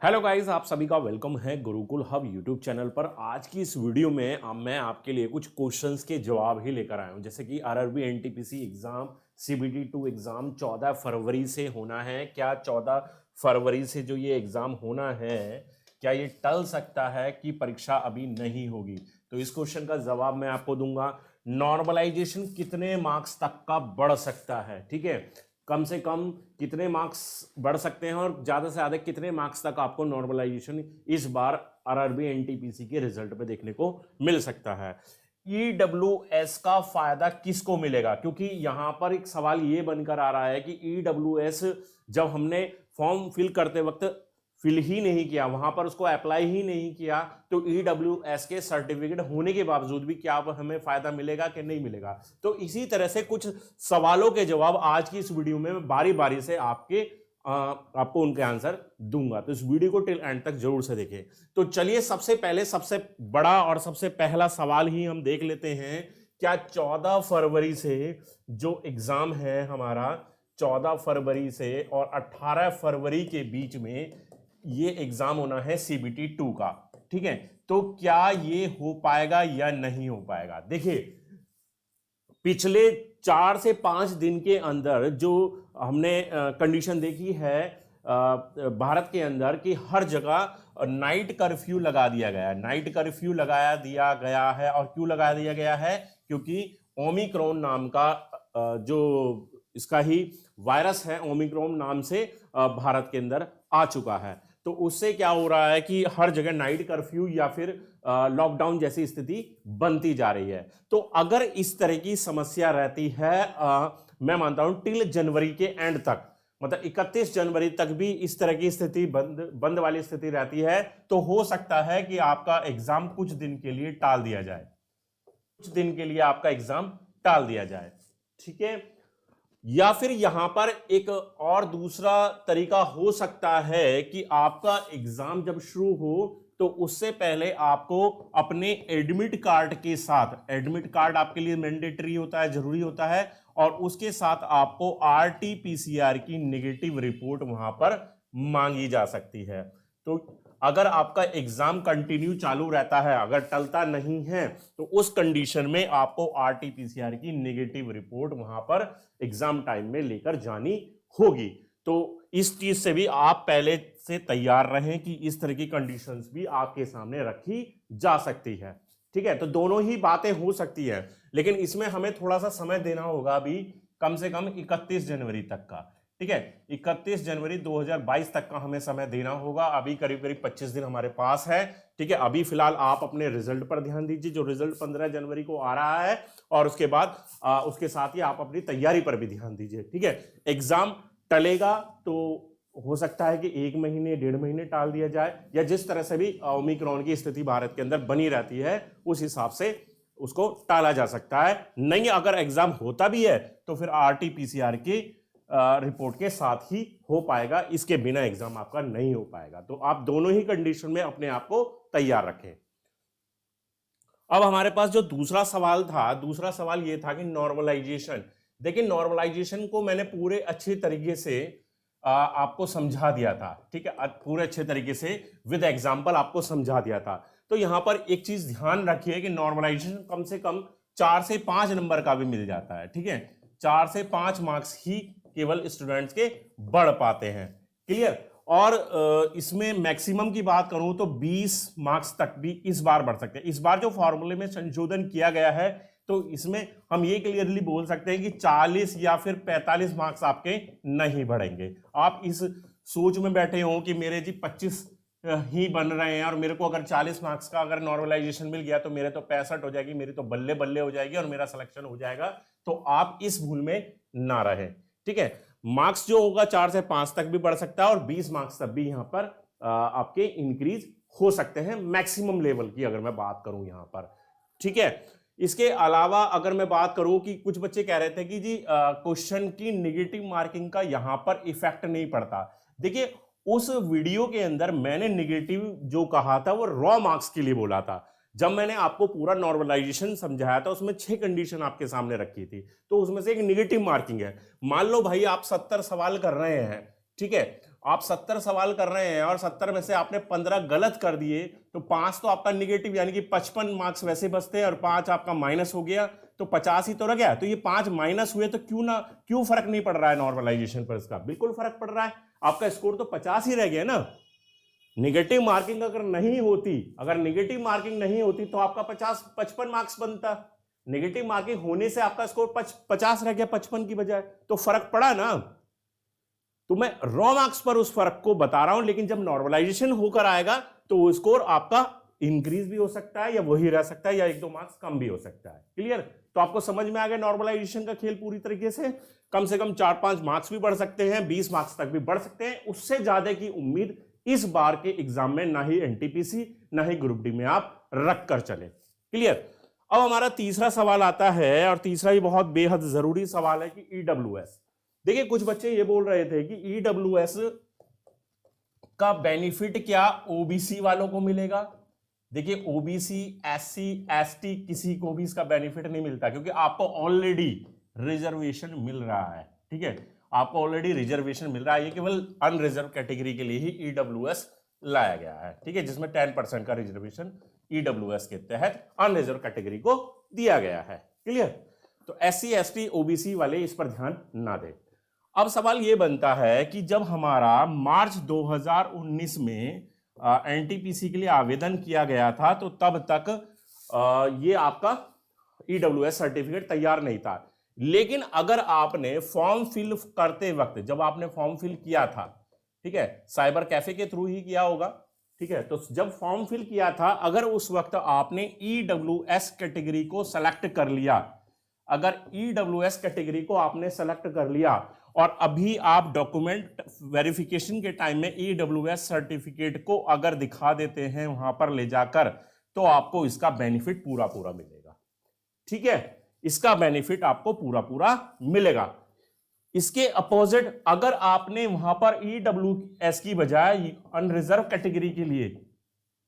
Hello guys, आप सभी का वेलकम है गुरुकुल हब यूट्यूब चैनल पर। आज की इस वीडियो में मैं आपके लिए कुछ क्वेश्चंस के जवाब ही लेकर आया हूं। जैसे कि RRB NTPC exam CBT 2 exam 14 फरवरी से होना है। क्या 14 फरवरी से जो ये एग्जाम होना है, क्या ये टल सकता है कि परीक्षा अभी नहीं होगी? तो इस क्वेश्चन का जवाब मैं आपको दूंगा। नॉर्मलाइजेशन कितने मार्क्स तक का बढ़ सकता है? ठीक है, कम से कम कितने मार्क्स बढ़ सकते हैं और ज्यादा से ज्यादा कितने मार्क्स तक आपको नॉर्मलाइजेशन इस बार आरआरबी एनटीपीसी के रिजल्ट पे देखने को मिल सकता है। ईडब्ल्यूएस का फायदा किसको मिलेगा? क्योंकि यहां पर एक सवाल ये बनकर आ रहा है कि ईडब्ल्यूएस जब हमने फॉर्म फिल करते वक्त फिल ही नहीं किया, वहां पर उसको अप्लाई ही नहीं किया, तो ईडब्ल्यूएस के सर्टिफिकेट होने के बावजूद भी क्या हमें फायदा मिलेगा कि नहीं मिलेगा? तो इसी तरह से कुछ सवालों के जवाब आज की इस वीडियो में बारी बारी से आपको उनके आंसर दूंगा। तो इस वीडियो को टिल एंड तक जरूर से देखें। तो चलिए सबसे पहले सबसे बड़ा और सबसे पहला सवाल ही हम देख लेते हैं। क्या 14 फरवरी से जो एग्जाम है हमारा, 14 फरवरी से और 18 फरवरी के बीच में ये एग्जाम होना है सीबीटी 2 का। ठीक है, तो क्या ये हो पाएगा या नहीं हो पाएगा? देखिए, पिछले 4 से 5 दिन के अंदर जो हमने कंडीशन देखी है भारत के अंदर कि हर जगह नाइट कर्फ्यू लगा दिया गया है। नाइट कर्फ्यू लगाया दिया गया है। और क्यों लगा दिया गया है? क्योंकि ओमिक्रॉन नाम का जो इसका ही वायरस है, ओमिक्रॉन नाम से भारत के अंदर आ चुका है। तो उससे क्या हो रहा है कि हर जगह नाइट कर्फ्यू या फिर लॉकडाउन जैसी स्थिति बनती जा रही है। तो अगर इस तरह की समस्या रहती है, मैं मानता हूं टिल जनवरी के एंड तक, मतलब 31 जनवरी तक भी इस तरह की स्थिति बंद वाली स्थिति रहती है, तो हो सकता है कि आपका एग्जाम कुछ दिन के लिए टाल दिया जाए। कुछ दिन के लिए आपका एग्जाम टाल दिया जाए। ठीक है, या फिर यहां पर एक और दूसरा तरीका हो सकता है कि आपका एग्जाम जब शुरू हो तो उससे पहले आपको अपने एडमिट कार्ड के साथ, एडमिट कार्ड आपके लिए मैंडेटरी होता है, जरूरी होता है, और उसके साथ आपको आरटीपीसीआर की नेगेटिव रिपोर्ट वहां पर मांगी जा सकती है। तो अगर आपका एग्जाम कंटिन्यू चालू रहता है, अगर टलता नहीं है, तो उस कंडीशन में आपको आरटीपीसीआर की नेगेटिव रिपोर्ट वहां पर एग्जाम टाइम में लेकर जानी होगी। तो इस चीज से भी आप पहले से तैयार रहें कि इस तरह की कंडीशंस भी आपके सामने रखी जा सकती है। ठीक है, तो दोनों ही बातें हो सकती है, लेकिन इसमें हमें थोड़ा सा समय देना होगा अभी, कम से कम 31 जनवरी तक का। ठीक है, 31 जनवरी 2022 तक का हमें समय देना होगा। अभी करीब करीब 25 दिन हमारे पास है। ठीक है, अभी फिलहाल आप अपने रिजल्ट पर ध्यान दीजिए, जो रिजल्ट 15 जनवरी को आ रहा है, और उसके बाद उसके साथ ही आप अपनी तैयारी पर भी ध्यान दीजिए। ठीक है, एग्जाम टलेगा तो हो सकता है कि 1 महीने 1.5 महीने टाल दिया जाए, या जिस तरह से भी ओमिक्रॉन की स्थिति भारत के अंदर बनी रहती है उस हिसाब से उसको टाला जा सकता है। नहीं, अगर एग्जाम होता भी है तो फिर आरटीपीसीआर की रिपोर्ट के साथ ही हो पाएगा, इसके बिना एग्जाम आपका नहीं हो पाएगा। तो आप दोनों ही कंडीशन में अपने आप को तैयार रखें। अब हमारे पास जो दूसरा सवाल था, दूसरा सवाल यह था कि नॉर्मलाइजेशन। देखिए, नॉर्मलाइजेशन को मैंने पूरे अच्छे तरीके से आपको समझा दिया था। ठीक है, पूरे अच्छे तरीके से विद एग्जांपल आपको समझा दिया था। तो यहां पर एक चीज ध्यान रखिए कि नॉर्मलाइजेशन कम से कम 4 से 5 नंबर का भी मिल जाता है। ठीक है, 4 से 5 मार्क्स ही केवल स्टूडेंट्स के बढ़ पाते हैं। क्लियर? और इसमें मैक्सिमम की बात करूं तो 20 मार्क्स तक भी इस बार बढ़ सकते हैं। इस बार जो फॉर्मूले में संशोधन किया गया है, तो इसमें हम ये क्लियरली बोल सकते हैं कि 40 या फिर 45 मार्क्स आपके नहीं बढ़ेंगे। आप इस सोच में बैठे हो कि मेरे जी 25 ही बन रहे हैं और मेरे को अगर 40 मार्क्स का अगर नॉर्मलाइजेशन मिल गया तो मेरे तो 65 हो जाएगी, मेरी तो बल्ले बल्ले हो जाएगी और मेरा सिलेक्शन हो जाएगा। तो आप इस भूल में ना रहे। ठीक है, मार्क्स जो होगा 4 से 5 तक भी बढ़ सकता है और 20 मार्क्स तक भी यहां पर आपके इंक्रीज हो सकते हैं, मैक्सिमम लेवल की अगर मैं बात करूं यहां पर। ठीक है, इसके अलावा अगर मैं बात करूं कि कुछ बच्चे कह रहे थे कि जी क्वेश्चन की नेगेटिव मार्किंग का यहां पर इफेक्ट नहीं पड़ता। देखिए, उस वीडियो के अंदर मैंने नेगेटिव जो कहा था वो रॉ मार्क्स के लिए बोला था। जब मैंने आपको पूरा नॉर्मलाइजेशन समझाया था उसमें 6 कंडीशन आपके सामने रखी थी, तो उसमें से एक नेगेटिव मार्किंग है। मान लो भाई आप 70 सवाल कर रहे हैं, ठीक है, आप 70 सवाल कर रहे हैं और 70 में से आपने 15 गलत कर दिए, तो 5 तो आपका निगेटिव यानी कि 55 मार्क्स वैसे बचते हैं और 5 आपका माइनस हो गया, तो 50 ही तो रह गया। तो ये 5 माइनस हुए तो क्यों फर्क नहीं पड़ रहा है नॉर्मलाइजेशन पर? इसका बिल्कुल फर्क पड़ रहा है, आपका स्कोर तो 50 ही रह गया ना। निगेटिव मार्किंग अगर नहीं होती तो आपका 55 मार्क्स बनता। निगेटिव मार्किंग होने से आपका स्कोर 50 रह गया 55 की बजाय, तो फर्क पड़ा ना। तो मैं रॉ मार्क्स पर उस फर्क को बता रहा हूं, लेकिन जब नॉर्मलाइजेशन होकर आएगा तो वो स्कोर आपका इंक्रीज भी हो सकता है या वही रह सकता है या 1-2 मार्क्स कम भी हो सकता है। क्लियर? तो आपको समझ में आ गया नॉर्मलाइजेशन का खेल पूरी तरीके से कम 4-5 मार्क्स भी बढ़ सकते हैं, 20 मार्क्स तक भी बढ़ सकते हैं। उससे ज्यादा की उम्मीद इस बार के एग्जाम में ना ही एनटीपीसी ना ही ग्रुप डी में आप रख कर चले। क्लियर? अब हमारा तीसरा सवाल आता है, और तीसरा ही बहुत बेहद जरूरी सवाल है कि ईडब्ल्यूएस। देखिए कुछ बच्चे ये बोल रहे थे कि ईडब्ल्यूएस का बेनिफिट क्या ओबीसी वालों को मिलेगा। देखिए ओबीसी, एससी, एसटी किसी को भी इसका बेनिफिट नहीं मिलता, क्योंकि आपको ऑलरेडी रिजर्वेशन मिल रहा है। ठीक है, आपको ऑलरेडी रिजर्वेशन मिल रहा है। ये केवल अनरिजर्व कैटेगरी के लिए ही ईडब्ल्यूएस लाया गया है। ठीक है, जिसमें 10% का रिजर्वेशन ईडब्ल्यूएस के तहत अनरिजर्व कैटेगरी को दिया गया है। क्लियर? तो एससी, एसटी, ओबीसी वाले इस पर ध्यान ना दें। अब सवाल ये बनता है कि जब हमारा मार्च 2019 में एनटीपीसी के लिए आवेदन किया गया था, तो तब तक ये आपका ईडब्ल्यूएस सर्टिफिकेट तैयार नहीं था। लेकिन अगर आपने फॉर्म फिल करते वक्त, जब आपने फॉर्म फिल किया था, ठीक है, साइबर कैफे के थ्रू ही किया होगा, ठीक है, तो जब फॉर्म फिल किया था, अगर उस वक्त आपने ईडब्ल्यूएस कैटेगरी को सेलेक्ट कर लिया, अगर ईडब्ल्यूएस कैटेगरी को आपने सेलेक्ट कर लिया और अभी आप डॉक्यूमेंट वेरिफिकेशन के टाइम में ईडब्ल्यूएस सर्टिफिकेट को अगर दिखा देते हैं वहां पर ले जाकर, तो आपको इसका बेनिफिट पूरा मिलेगा। ठीक है, इसका बेनिफिट आपको पूरा मिलेगा। इसके अपोजिट अगर आपने वहां पर ईडब्ल्यूएस की बजाय अनरिजर्व कैटेगरी के लिए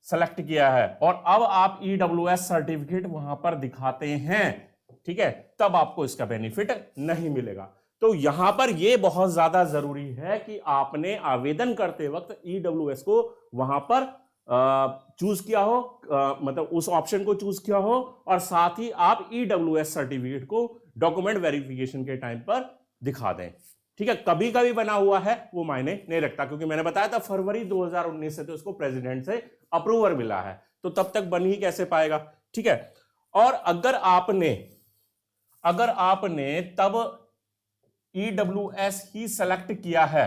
सेलेक्ट किया है और अब आप ईडब्ल्यूएस सर्टिफिकेट वहां पर दिखाते हैं, ठीक है, तब आपको इसका बेनिफिट नहीं मिलेगा। तो यहां पर यह बहुत ज्यादा जरूरी है कि आपने आवेदन करते वक्त ईडब्ल्यूएस को वहां पर चूज किया हो, मतलब उस ऑप्शन को चूज किया हो, और साथ ही आप ईडब्ल्यूएस सर्टिफिकेट को डॉक्यूमेंट वेरिफिकेशन के टाइम पर दिखा दें। ठीक है, कभी कभी बना हुआ है वो मायने नहीं रखता, क्योंकि मैंने बताया था फरवरी 2019 से तो इसको प्रेसिडेंट से अप्रूवल मिला है, तो तब तक बन ही कैसे पाएगा। ठीक है, और अगर आपने तब ईडब्ल्यूएस ही सेलेक्ट किया है,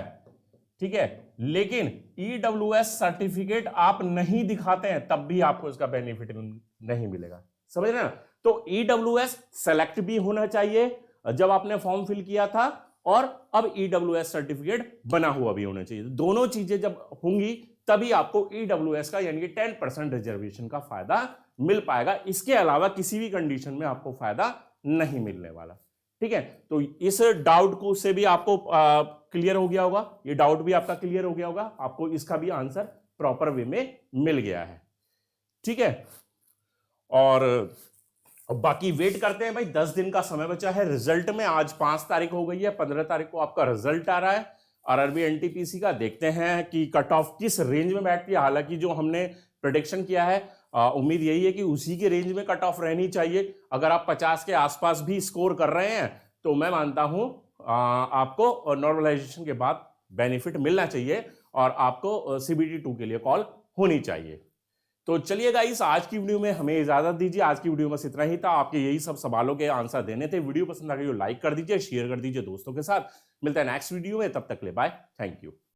ठीक है, लेकिन ईडब्ल्यूएस सर्टिफिकेट आप नहीं दिखाते हैं, तब भी आपको इसका बेनिफिट नहीं मिलेगा। समझ रहे ना? तो ईडब्ल्यूएस सेलेक्ट भी होना चाहिए जब आपने फॉर्म फिल किया था, और अब ईडब्ल्यूएस सर्टिफिकेट बना हुआ भी होना चाहिए। दोनों चीजें जब होंगी तभी आपको ईडब्ल्यूएस का यानी कि 10% रिजर्वेशन का फायदा मिल पाएगा। इसके अलावा किसी भी कंडीशन में आपको फायदा नहीं मिलने वाला। ठीक है, तो इस डाउट को से भी आपको क्लियर हो गया होगा, ये डाउट भी आपका क्लियर हो गया होगा, आपको इसका भी आंसर प्रॉपर वे में मिल गया है। ठीक है, और बाकी वेट करते हैं भाई, 10 दिन का समय बचा है रिजल्ट में। आज 5 तारीख हो गई है, 15 तारीख को आपका रिजल्ट आ रहा है आरआरबी एनटीपीसी का। देखते हैं कि कट ऑफ किस रेंज में बैठती है। हालांकि जो हमने प्रेडिक्शन किया है, उम्मीद यही है कि उसी के रेंज में कट ऑफ रहनी चाहिए। अगर आप 50 के आसपास भी स्कोर कर रहे हैं तो मैं मानता हूं आपको नॉर्मलाइजेशन के बाद बेनिफिट मिलना चाहिए और आपको सीबीटी 2 के लिए कॉल होनी चाहिए। तो चलिए गाइस, आज की वीडियो में हमें इजाजत दीजिए। आज की वीडियो में इतना ही था, आपके यही सब सवालों के आंसर देने थे। वीडियो पसंद आ गई तो लाइक कर दीजिए, शेयर कर दीजिए दोस्तों के साथ। मिलता है नेक्स्ट वीडियो में, तब तक ले बाय, थैंक यू।